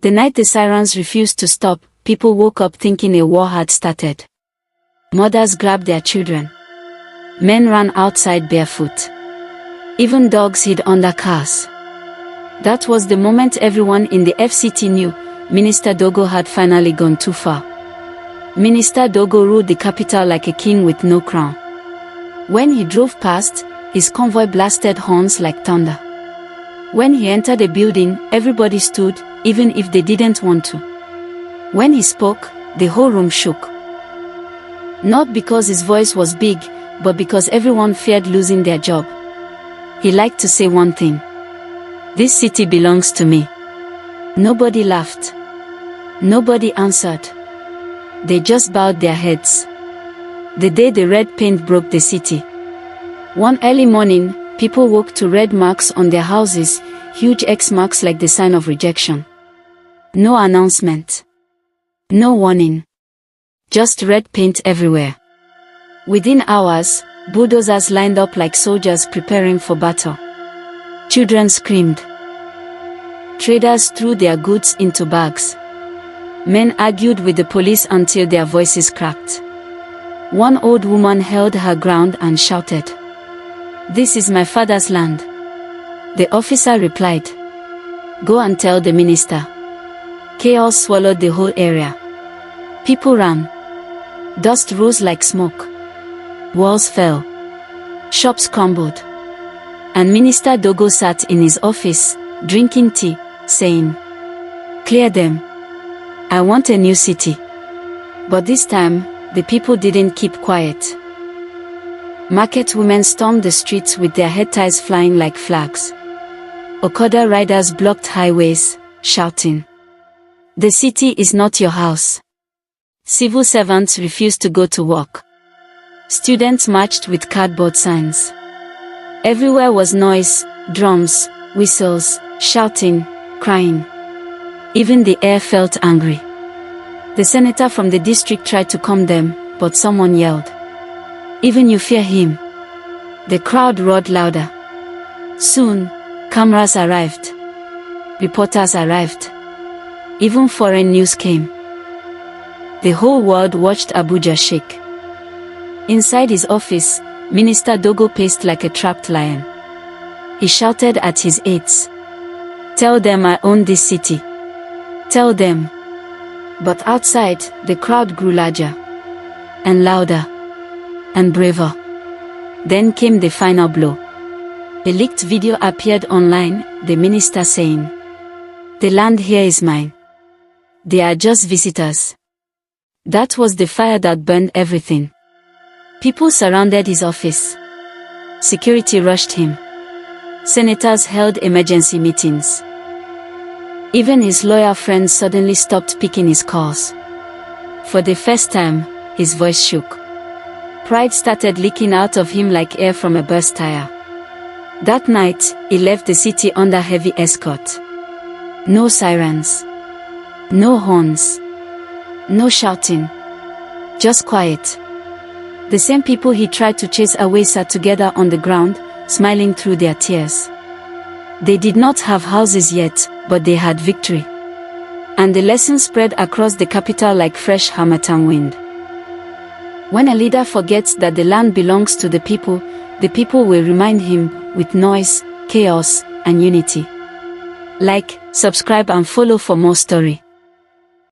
The night the sirens refused to stop, people woke up thinking a war had started. Mothers grabbed their children. Men ran outside barefoot. Even dogs hid under cars. That was the moment everyone in the FCT knew Minister Dogo had finally gone too far. Minister Dogo ruled the capital like a king with no crown. When he drove past, his convoy blasted horns like thunder. When he entered a building, everybody stood, even if they didn't want to. When he spoke, the whole room shook. Not because his voice was big, but because everyone feared losing their job. He liked to say one thing: "This city belongs to me." Nobody laughed. Nobody answered. They just bowed their heads. The day the red paint broke the city. One early morning, people woke to red marks on their houses, huge X marks like the sign of rejection. No announcement. No warning. Just red paint everywhere. Within hours, bulldozers lined up like soldiers preparing for battle. Children screamed. Traders threw their goods into bags. Men argued with the police until their voices cracked. One old woman held her ground and shouted, "This is my father's land." The officer replied, "Go and tell the minister." Chaos swallowed the whole area. People ran. Dust rose like smoke. Walls fell. Shops crumbled. And Minister Dogo sat in his office, drinking tea, saying, "Clear them. I want a new city." But this time, the people didn't keep quiet. Market women stormed the streets with their head ties flying like flags. Okada riders blocked highways, shouting, "The city is not your house." Civil servants refused to go to work. Students marched with cardboard signs. Everywhere was noise, drums, whistles, shouting, crying. Even the air felt angry. The senator from the district tried to calm them, but someone yelled, "Even you fear him?" The crowd roared louder. Soon, cameras arrived. Reporters arrived. Even foreign news came. The whole world watched Abuja shake. Inside his office, Minister Dogo paced like a trapped lion. He shouted at his aides, "Tell them I own this city. Tell them." But outside, the crowd grew larger, and louder, and braver. Then came the final blow. A leaked video appeared online, the minister saying, "The land here is mine. They are just visitors." That was the fire that burned everything. People surrounded his office. Security rushed him. Senators held emergency meetings. Even his lawyer friends suddenly stopped picking his calls. For the first time, his voice shook. Pride started leaking out of him like air from a burst tire. That night, he left the city under heavy escort. No sirens. No horns. No shouting. Just quiet. The same people he tried to chase away sat together on the ground, smiling through their tears. They did not have houses yet, but they had victory. And the lesson spread across the capital like fresh harmattan wind. When a leader forgets that the land belongs to the people will remind him with noise, chaos, and unity. Like, subscribe and follow for more story.